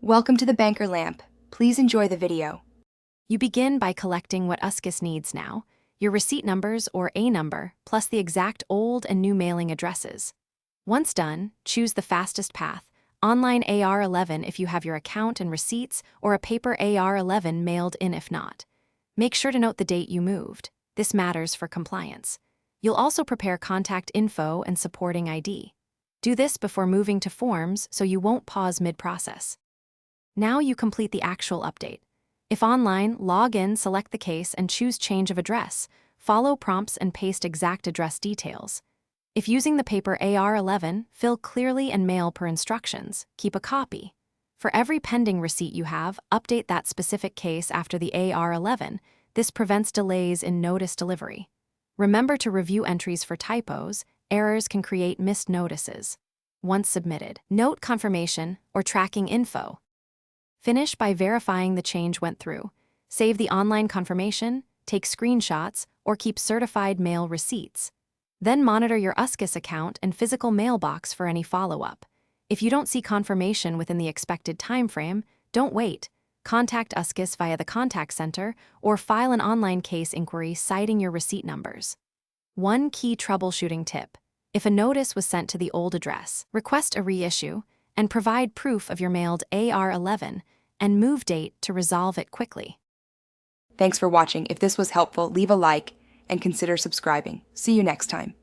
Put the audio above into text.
Welcome to the Banker Lamp. Please enjoy the video. You begin by collecting what Uscis needs now, your receipt numbers or A number, plus the exact old and new mailing addresses. Once done, choose the fastest path, online AR11 if you have your account and receipts, or a paper AR11 mailed in if not. Make sure to note the date you moved. This matters for compliance. You'll also prepare contact info and supporting ID. Do this before moving to forms so you won't pause mid-process. Now you complete the actual update. If online, log in, select the case, and choose change of address. Follow prompts and paste exact address details. If using the paper AR11, fill clearly and mail per instructions. Keep a copy. For every pending receipt you have, update that specific case after the AR11. This prevents delays in notice delivery. Remember to review entries for typos. Errors can create missed notices. Once submitted, note confirmation or tracking info. Finish by verifying the change went through. Save the online confirmation, take screenshots, or keep certified mail receipts. Then monitor your Uscis account and physical mailbox for any follow-up. If you don't see confirmation within the expected timeframe, don't wait. Contact Uscis via the contact center or file an online case inquiry citing your receipt numbers. One key troubleshooting tip: if a notice was sent to the old address, request a reissue and provide proof of your mailed AR11 and move date to resolve it quickly. Thanks for watching. If this was helpful, leave a like and consider subscribing. See you next time.